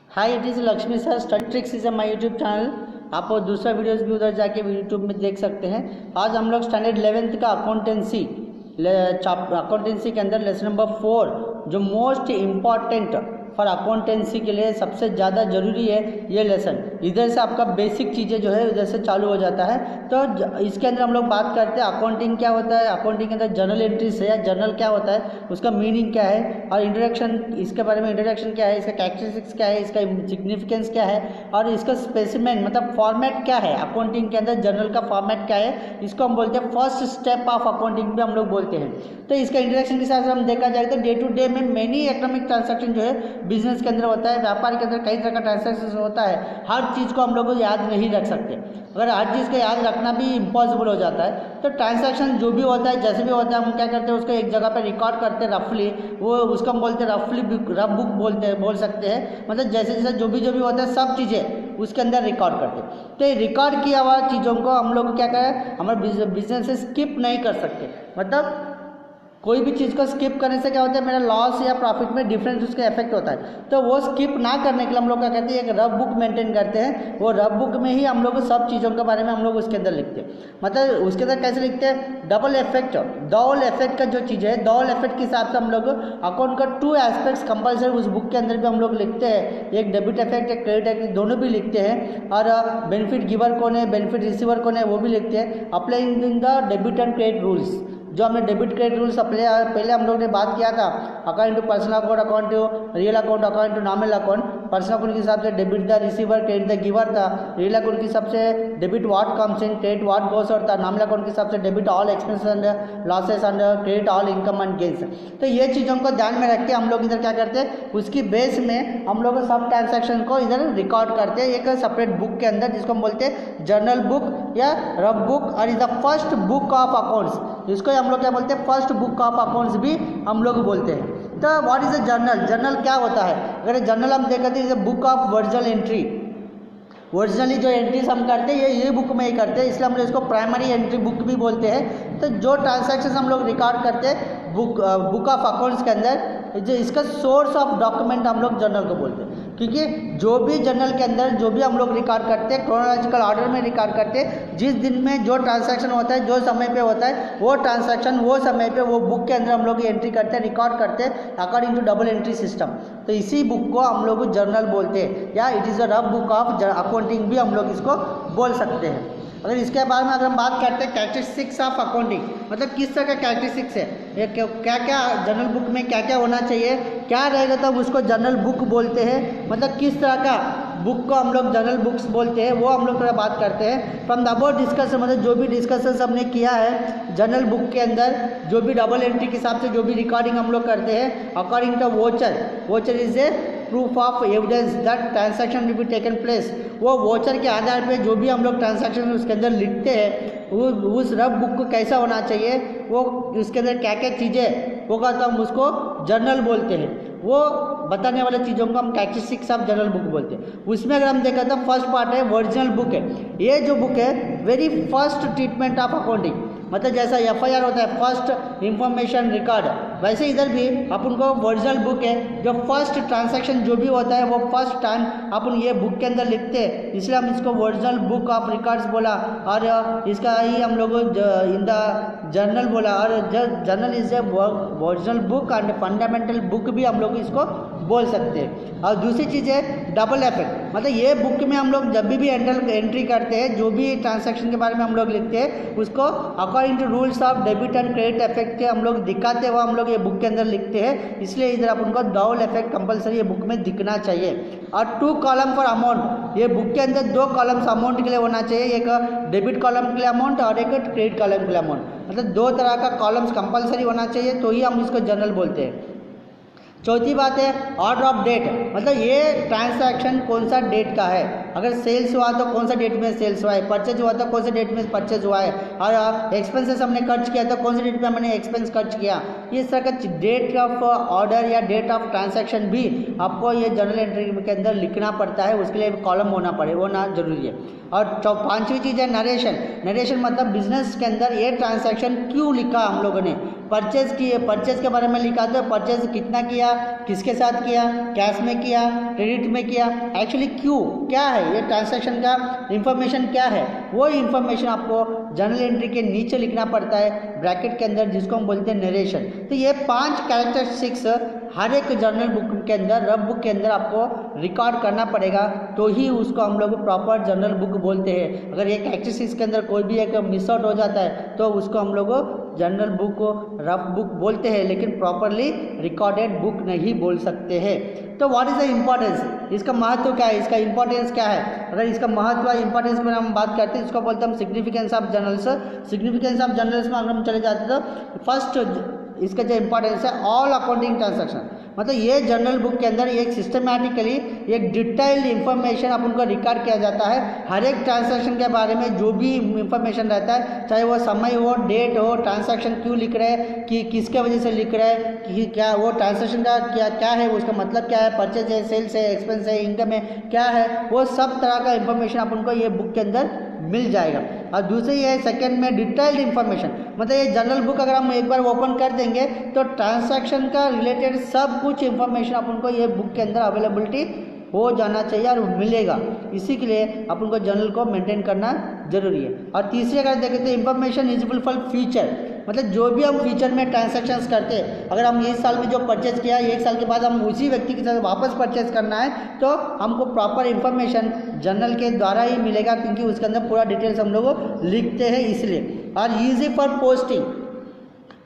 Hi, it is Lakshmi sir. Study tricks is my YouTube channel. आप दूसरा videos भी उधर जाके यूट्यूब में देख सकते हैं। आज हम लोग स्टैंडर्ड 11th का अकाउंटेंसी के अंदर लेसन नंबर 4 जो मोस्ट इम्पॉर्टेंट फॉर अकाउंटेंसी के लिए सबसे ज़्यादा ज़रूरी है ये लेसन। इधर से आपका बेसिक चीज़ें जो है इधर से चालू हो जाता है। तो इसके अंदर हम लोग बात करते हैं अकाउंटिंग क्या होता है, अकाउंटिंग के अंदर जर्नल एंट्रीज है या जर्नल क्या होता है, उसका मीनिंग क्या है, और इंट्रोडक्शन इसके बारे में इंट्रोडक्शन क्या है, इसका कैरेक्टरिस्टिक्स क्या है, इसका सिग्निफिकेंस क्या है, और इसका स्पेसिमेन मतलब फॉर्मेट क्या है। अकाउंटिंग के अंदर जर्नल का फॉर्मेट क्या है, इसको हम बोलते हैं फर्स्ट स्टेप ऑफ अकाउंटिंग भी हम लोग बोलते हैं। तो इसका इंट्रोडक्शन के हिसाब से हम देखा जाए तो डे टू डे में मेनी इकोनॉमिक ट्रांसैक्शन जो है बिजनेस के अंदर होता है, व्यापार के अंदर कई तरह का ट्रांसैक्शन होता है। हर चीज़ को हम लोग याद नहीं रख सकते। अगर हर चीज़ को याद रखना भी इम्पॉसिबल हो जाता है तो ट्रांसैक्शन जो भी होता है जैसे भी होता है हम क्या करते हैं उसको एक जगह पे रिकॉर्ड करते हैं रफली। वो उसको हम बोलते हैं रफली रफ बुक बोल सकते हैं। मतलब जैसे जैसे जो भी होता है सब चीज़ें उसके अंदर रिकॉर्ड करते हैं। तो ये रिकॉर्ड किया हुआ चीज़ों को हम लोग क्या करें, हमारे बिजनेस से स्किप नहीं कर सकते। मतलब कोई भी चीज़ को स्किप करने से क्या होता है, मेरा लॉस या प्रॉफिट में डिफरेंस उसका इफेक्ट होता है। तो वो स्किप ना करने के लिए हम लोग क्या करते हैं, एक रफ बुक मेंटेन करते हैं। वो रफ बुक में ही हम लोग सब चीज़ों के बारे में हम लोग उसके अंदर लिखते हैं। मतलब उसके अंदर कैसे लिखते हैं, डबल इफेक्ट डबल इफेक्ट का जो चीज़ है डबल इफेक्ट के हिसाब से हम लोग अकाउंट का 2 एस्पेक्ट्स कंपल्सरी उस बुक के अंदर भी हम लोग लिखते हैं। एक डेबिट इफेक्ट एक क्रेडिट इफेक्ट दोनों भी लिखते हैं। और बेनिफिट गिवर कौन है बेनिफिट रिसीवर कौन है वो भी लिखते हैं। Applying in the debit and credit rules, जो हमने डेबिट क्रेडिट रूल्स पहले हम लोग ने बात किया था। Account to personal account, account to real account, account to nominal account. Personal account के हिसाब से debit the receiver credit the giver था। रियल अकाउंट के हिसाब से debit what comes in credit what goes out था। नॉमिनल अकाउंट के हिसाब से debit all expenses and losses and credit all income and gains. तो ये चीज़ों को ध्यान में रख के हम लोग इधर क्या करते हैं, उसकी बेस में हम लोग सब ट्रांजेक्शन को इधर रिकॉर्ड करते हैं एक सेपरेट बुक के अंदर, जिसको हम बोलते हैं जर्नल बुक या रफ बुक। और is the first book of accounts, इसको हम लोग क्या बोलते हैं, फर्स्ट बुक ऑफ अकाउंट्स भी हम लोग बोलते हैं। तो what is a journal, journal क्या होता है। अगर जर्नल हम देखते हैं book of virtual entry, originally जो एंट्रीज हम करते हैं ये बुक में ही करते हैं, इसलिए हम लोग इसको प्राइमरी एंट्री बुक भी बोलते हैं। तो जो ट्रांजैक्शन हम लोग रिकॉर्ड करते हैं बुक ऑफ अकाउंट्स के अंदर, जो इसका सोर्स ऑफ डॉक्यूमेंट हम लोग जर्नल को बोलते हैं। क्योंकि जो भी जर्नल के अंदर जो भी हम लोग रिकॉर्ड करते हैं क्रोनोलॉजिकल ऑर्डर में रिकॉर्ड करते हैं। जिस दिन में जो ट्रांजैक्शन होता है जो समय पे होता है वो ट्रांजैक्शन वो समय पे वो बुक के अंदर हम लोग एंट्री करते हैं, रिकॉर्ड करते हैं according to double entry system. तो इसी बुक को हम लोग जर्नल बोलते हैं, या it is a rough book of accounting भी हम लोग इसको बोल सकते हैं। अगर इसके बारे में अगर हम बात करते हैं कैरेक्टरिस्टिक्स ऑफ अकाउंटिंग, मतलब किस तरह का कैरेक्टरिस्टिक्स है, ये क्या क्या जर्नल बुक में क्या क्या होना चाहिए, क्या रहेगा तो हम उसको जर्नल बुक बोलते हैं। मतलब किस तरह का बुक को हम लोग जर्नल बुक्स बोलते हैं वो हम लोग थोड़ा बात करते हैं। फ्रॉम द अबाउट डिस्कशन, मतलब जो भी डिस्कशन हमने किया है जर्नल बुक के अंदर जो भी डबल एंट्री के हिसाब से जो भी रिकॉर्डिंग हम लोग करते हैं according to voucher is a proof of evidence that transaction will be taken place. वो वोचर के आधार पे जो भी हम लोग ट्रांजैक्शन उसके अंदर लिखते हैं वो उस रफ बुक को कैसा होना चाहिए, वो उसके अंदर क्या क्या चीज़ें होगा तो हम उसको जर्नल बोलते हैं। वो बताने वाले चीज़ों को हम कैरेक्टरिस्टिक्स ऑफ जर्नल बुक बोलते हैं। उसमें अगर हम देखा तो फर्स्ट पार्ट है ओरिजिनल बुक है। ये जो बुक है very first treatment of accounting, मतलब जैसा FIR होता है फर्स्ट इंफॉर्मेशन रिकॉर्ड, वैसे इधर भी अपन को ओरिजिनल बुक है जो फर्स्ट ट्रांजैक्शन जो भी होता है वो फर्स्ट टाइम अपन ये बुक के अंदर लिखते हैं, इसलिए हम इसको ओरिजिनल बुक ऑफ रिकॉर्ड्स बोला। और इसका ही हम लोग इन द जर्नल बोला। और journal is a original book and fundamental book भी हम लोग इसको बोल सकते हैं। और दूसरी चीज़ है डबल इफेक्ट, मतलब ये बुक में हम लोग जब भी एंट्री करते हैं जो भी ट्रांजैक्शन के बारे में हम लोग लिखते हैं उसको according to rules of debit and credit effect के हम लोग दिखाते हैं, वो हम लोग ये बुक के अंदर लिखते हैं। इसलिए इधर अपन को डबल इफेक्ट कंपलसरी ये बुक में दिखना चाहिए। और 2 कॉलम फॉर अमाउंट, ये बुक के अंदर 2 कॉलम्स अमाउंट के लिए होना चाहिए, एक डेबिट कॉलम के लिए अमाउंट और एक क्रेडिट कॉलम के लिए अमाउंट। मतलब 2 तरह का कॉलम्स कंपलसरी होना चाहिए तो ही हम इसको जर्नल बोलते हैं। चौथी बात है ऑर्डर ऑफ डेट, मतलब ये ट्रांजैक्शन कौन सा डेट का है। अगर सेल्स हुआ तो कौन सा डेट में सेल्स हुआ है, परचेज हुआ तो कौन सा डेट में परचेज हुआ है, और एक्सपेंसेस हमने खर्च किया तो कौन से डेट में हमने एक्सपेंस खर्च किया। इस तरह का डेट ऑफ ऑर्डर या डेट ऑफ ट्रांजैक्शन भी आपको ये जर्नल एंट्री के अंदर लिखना पड़ता है, उसके लिए कॉलम होना जरूरी है। और 5वीं चीज़ है नरेशन। नरेशन मतलब बिजनेस के अंदर ये ट्रांजैक्शन क्यों लिखा हम लोगों ने, परचेज किए, परचेज के बारे में लिखा तो परचेज कितना किया, किसके साथ किया, कैश में किया, क्रेडिट में किया, एक्चुअली क्यों, क्या है ये ट्रांजैक्शन का इंफॉर्मेशन क्या है, वो इंफॉर्मेशन आपको जर्नल एंट्री के नीचे लिखना पड़ता है ब्रैकेट के अंदर, जिसको हम बोलते हैं नरेशन। तो ये 5 कैरेक्टरिस्टिक्स हर एक जर्नल बुक के अंदर, रफ बुक के अंदर आपको रिकॉर्ड करना पड़ेगा, तो ही उसको हम लोग प्रॉपर जर्नल बुक बोलते हैं। अगर ये कैरेक्टरिस्टिक्स के अंदर कोई भी एक मिस आउट हो जाता है तो उसको हम लोग जर्नल बुक को रफ बुक बोलते हैं, लेकिन प्रॉपरली रिकॉर्डेड बुक नहीं बोल सकते हैं। तो व्हाट इज़ द इम्पोर्टेंस, इसका महत्व क्या है, इसका इंपॉर्टेंस क्या है। अगर इसका महत्व इंपॉर्टेंस में हम बात करते हैं, इसको बोलते हैं हम significance of journals. Significance of journals में अगर हम चले जाते हैं तो फर्स्ट इसका जो इंपॉर्टेंस है, ऑल अकाउंटिंग ट्रांजैक्शन, मतलब ये जर्नल बुक के अंदर एक सिस्टमैटिकली एक डिटेल्ड इंफॉर्मेशन अपन को रिकॉर्ड किया जाता है। हर एक ट्रांजैक्शन के बारे में जो भी इंफॉर्मेशन रहता है, चाहे वो समय हो, डेट हो, ट्रांजैक्शन क्यों लिख रहे हैं, कि किसके वजह से लिख रहे हैं, कि क्या वो ट्रांजैक्शन का क्या है, उसका मतलब क्या है, परचेज है, सेल्स है, एक्सपेंस है, इनकम है, क्या है, वो सब तरह का इंफॉर्मेशन अपन को ये बुक के अंदर मिल जाएगा। और दूसरी है सेकंड में डिटेल्ड इंफॉर्मेशन, मतलब ये जर्नल बुक अगर हम एक बार ओपन कर देंगे तो ट्रांजैक्शन का रिलेटेड सब कुछ इंफॉर्मेशन अपन को ये बुक के अंदर अवेलेबिलिटी हो जाना चाहिए और मिलेगा। इसी के लिए अपन को जर्नल को मेंटेन करना जरूरी है। और तीसरी अगर देखें तो इंफॉर्मेशन इजिबल फॉर फ्यूचर, मतलब जो भी हम फ्यूचर में ट्रांजैक्शंस करते हैं, अगर हम इस साल में जो परचेज किया 1 साल के बाद हम उसी व्यक्ति के साथ वापस परचेज करना है तो हमको प्रॉपर इंफॉर्मेशन जर्नल के द्वारा ही मिलेगा, क्योंकि उसके अंदर पूरा डिटेल्स हम लोग लिखते हैं इसलिए। और ईजी फॉर पोस्टिंग,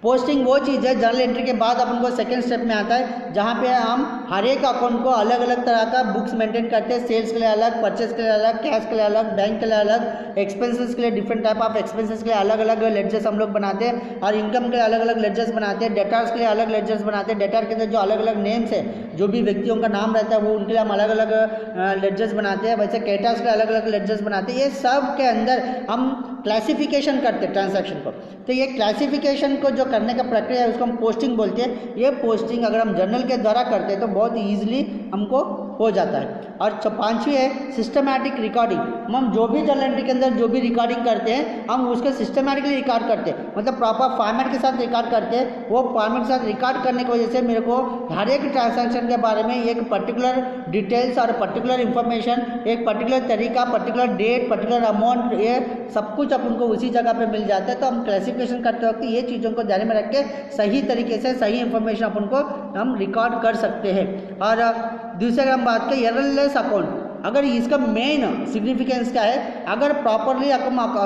पोस्टिंग वो चीज़ है जर्नल एंट्री के बाद अपन को सेकंड स्टेप में आता है, जहाँ पे हम हर एक अकाउंट को अलग अलग तरह का बुक्स मेंटेन करते हैं। सेल्स के लिए अलग, परचेज के लिए अलग, कैश के लिए अलग, बैंक के लिए अलग, एक्सपेंसेस के लिए डिफरेंट टाइप ऑफ एक्सपेंसेस के लिए अलग अलग लेडजर्स हम लोग बनाते हैं, और इनकम के लिए अलग अलग लेडजर्स बनाते हैं, डेटार्स के लिए अलग लेडजर्स बनाते हैं। डेटार के अंदर जो अलग अलग नेम्स है, जो भी व्यक्तियों का नाम रहता है वो उनके लिए हम अलग अलग लेडजर्स बनाते हैं। वैसे क्रेडिटर्स के लिए अलग अलग लेडजर्स बनाते हैं। ये सब के अंदर हम क्लासिफिकेशन करते हैं ट्रांजैक्शन को। तो ये क्लासिफिकेशन को जो करने का प्रक्रिया है उसको हम पोस्टिंग बोलते हैं। ये पोस्टिंग अगर हम जर्नल के द्वारा करते हैं तो बहुत ईजिली हमको हो जाता है। और 5वीं है सिस्टमैटिक रिकॉर्डिंग। हम जो भी जर्नल एंट्री के अंदर जो भी रिकॉर्डिंग करते हैं हम उसके सिस्टमैटिकली रिकॉर्ड करते हैं, मतलब प्रॉपर फॉर्मेट के साथ रिकॉर्ड करते हैं। वो फॉर्मेट के साथ रिकॉर्ड करने की वजह से मेरे को हर एक ट्रांजैक्शन के बारे में एक पर्टिकुलर डिटेल्स और पर्टिकुलर इन्फॉर्मेशन, एक पर्टिकुलर तरीका, पर्टिकुलर डेट, पर्टिकुलर अमाउंट, ये सब कुछ अपन को उसी जगह पे मिल जाता है। तो हम क्लासिफिकेशन करते वक्त ये चीज़ों को ध्यान में रख के सही तरीके से सही इन्फॉर्मेशन अपन को हम रिकॉर्ड कर सकते हैं। और दूसरे अगर हम बात करें एररलेस अकाउंट, अगर इसका मेन सिग्निफिकेंस क्या है, अगर प्रॉपरली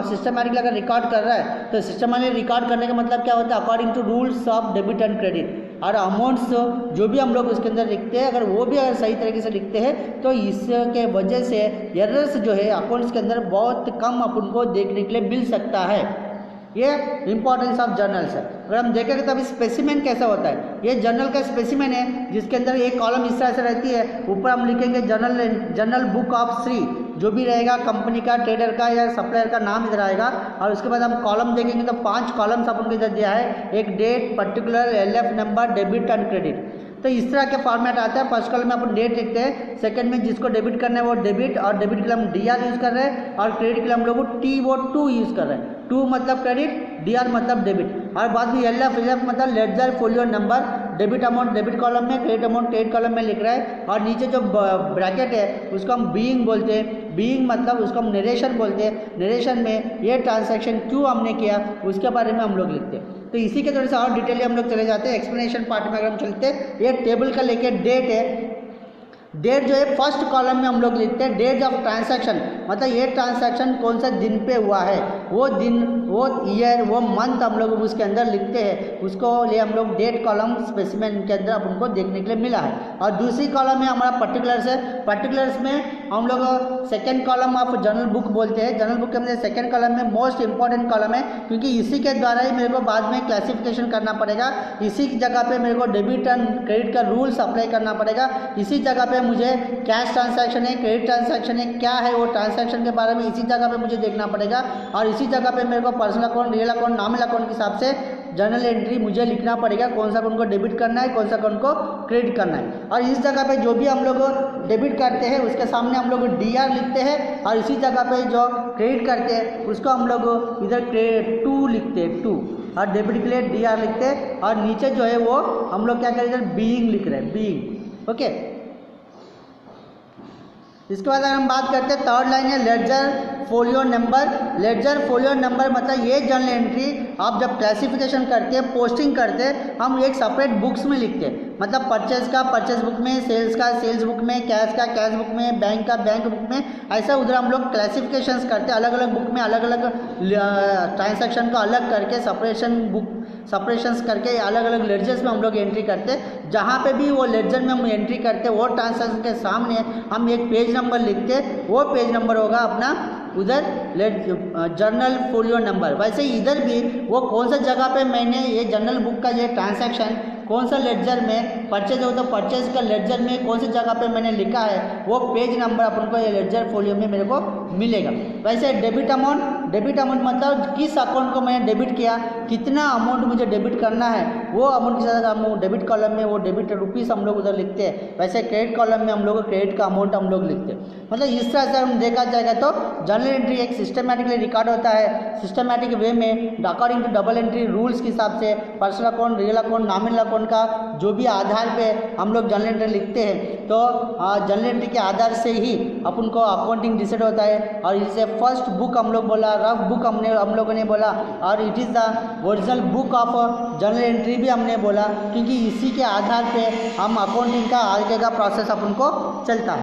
सिस्टमैटिकली अगर रिकॉर्ड कर रहा है तो सिस्टमैटिकली रिकॉर्ड करने का मतलब क्या होता है, according to rules of debit and credit. और अमाउंट्स जो भी हम लोग उसके अंदर लिखते हैं, अगर वो भी अगर सही तरीके से लिखते हैं तो इसके वजह से एरर्स जो है अकाउंट्स के अंदर बहुत कम अपन को देखने के लिए मिल सकता है। ये इंपॉर्टेंस ऑफ जर्नल्स है। अगर हम देखेंगे तो अभी स्पेसिमेन कैसा होता है, ये जर्नल का स्पेसिमेन है जिसके अंदर एक कॉलम इस तरह से रहती है, ऊपर हम लिखेंगे जर्नल बुक ऑफ श्री, जो भी रहेगा कंपनी का, ट्रेडर का या सप्लायर का नाम इधर आएगा। और उसके बाद हम कॉलम देखेंगे तो 5 कॉलम्स अपन को इधर दिया है, एक date, particular, LF number, debit and credit. तो इस तरह के फॉर्मेट आता है। फर्स्ट कॉलम में अपन डेट लिखते हैं, सेकंड में जिसको डेबिट करना है वो डेबिट, और डेबिट के लिए हम DR यूज़ कर रहे हैं, और क्रेडिट के लिए हम लोग TO2 यूज़ कर रहे हैं। 2 मतलब क्रेडिट, DR मतलब डेबिट। और बाद में LF मतलब ledger folio number, debit amount debit column में, क्रेडिट अमाउंट क्रेडिट कॉलम में लिख रहा है। और नीचे जो ब्रैकेट है उसको हम बीइंग बोलते हैं, बीइंग मतलब उसको हम नरेशन बोलते हैं। नरेशन में ये ट्रांजैक्शन क्यों हमने किया उसके बारे में हम लोग लिखते हैं। तो इसी के थोड़े से और डिटेल हम लोग चले जाते हैं। एक्सप्लेनेशन पार्ट में अगर हम चलते हैं, ये टेबल का लेके डेट है, डेट जो है फर्स्ट कॉलम में हम लोग लिखते हैं डेट ऑफ ट्रांजैक्शन, मतलब ये ट्रांजैक्शन कौन सा दिन पे हुआ है, वो दिन, वो ईयर, वो मंथ हम लोग उसके अंदर लिखते हैं। उसको लिए हम लोग डेट कॉलम स्पेसिमेन के अंदर अपन को देखने के लिए मिला है। और दूसरी कॉलम में हमारा पर्टिकुलर्स है। पर्टिकुलर्स में हम लोग second column of journal book बोलते हैं। जर्नल बुक के अंदर सेकेंड कॉलम में मोस्ट इंपॉर्टेंट कॉलम है, क्योंकि इसी के द्वारा ही मेरे को बाद में क्लासिफिकेशन करना पड़ेगा। इसी जगह पे मेरे को डेबिट एंड क्रेडिट का रूल्स अप्लाई करना पड़ेगा। इसी जगह पे मुझे कैश ट्रांजैक्शन है, क्रेडिट ट्रांजैक्शन है, क्या है वो ट्रांजैक्शन के बारे में इसी जगह पे मुझे देखना पड़ेगा। और इसी जगह पे मेरे को personal account, real account, nominal account के हिसाब से जर्नल एंट्री मुझे लिखना पड़ेगा, कौन सा अकाउंट को डेबिट करना है, कौन सा अकाउंट को क्रेडिट करना है। और इस जगह पे जो भी हम लोग डेबिट करते हैं उसके सामने हम लोग DR लिखते हैं, और इसी जगह पे जो क्रेडिट करते हैं उसको हम लोग इधर 2 लिखते हैं, 2। और डेबिट के लिए DR लिखते हैं, और नीचे जो है वो हम लोग क्या करेंगे, बीइंग लिख रहे हैं, बीइंग। ओके, इसके बाद अगर हम बात करते हैं, थर्ड लाइन है ledger folio number. Ledger folio number मतलब ये जर्नल एंट्री आप जब क्लासिफिकेशन करते हैं, पोस्टिंग करते हैं, हम एक सेपरेट बुक्स में लिखते हैं। मतलब परचेज का परचेज बुक में, सेल्स का सेल्स बुक में, कैश का कैश बुक में, बैंक का बैंक बुक में, ऐसा उधर हम लोग क्लासिफिकेशंस करते हैं। अलग अलग बुक में अलग अलग ट्रांसैक्शन को अलग करके सेपरेशंस करके अलग अलग लेडजर्स में हम लोग एंट्री करते हैं। जहाँ पे भी वो लेडजर में हम एंट्री करते हैं, वो ट्रांसैक्शन के सामने हम एक पेज नंबर लिखते हैं, वो पेज नंबर होगा अपना उधर जर्नल फोलियो नंबर। वैसे ही इधर भी वो कौन सा जगह पे मैंने ये जर्नल बुक का ये ट्रांसैक्शन कौन सा लेडजर में परचेज हो, तो परचेज का लेडजर में कौन सी जगह पे मैंने लिखा है, वो पेज नंबर अपन को ये लेडजर फोलियो में मेरे को मिलेगा। वैसे डेबिट अमाउंट मतलब किस अकाउंट को मैंने डेबिट किया, कितना अमाउंट मुझे डेबिट करना है, वो अमाउंट के साथ हम डेबिट कॉलम में वो डेबिट रुपीज़ हम लोग उधर लिखते हैं। वैसे क्रेडिट कॉलम में हम लोग क्रेडिट का अमाउंट हम लोग लिखते हैं। मतलब इस तरह से हम देखा जाएगा तो जर्नल एंट्री एक सिस्टमैटिकली रिकॉर्ड होता है, सिस्टमैटिक वे में according to double entry rules के हिसाब से personal account, real account, nominal account का जो भी आधार पे हम लोग जर्नल एंट्री लिखते हैं। तो जर्नल एंट्री के आधार से ही अपन को अकाउंटिंग डिसाइड होता है। और इसे फर्स्ट बुक हम लोग बोला, रफ बुक हम लोगों ने बोला, और it is the original book of journal entry भी हमने बोला, क्योंकि इसी के आधार पे हम अकाउंटिंग का आगे का प्रोसेस अपन को चलता है।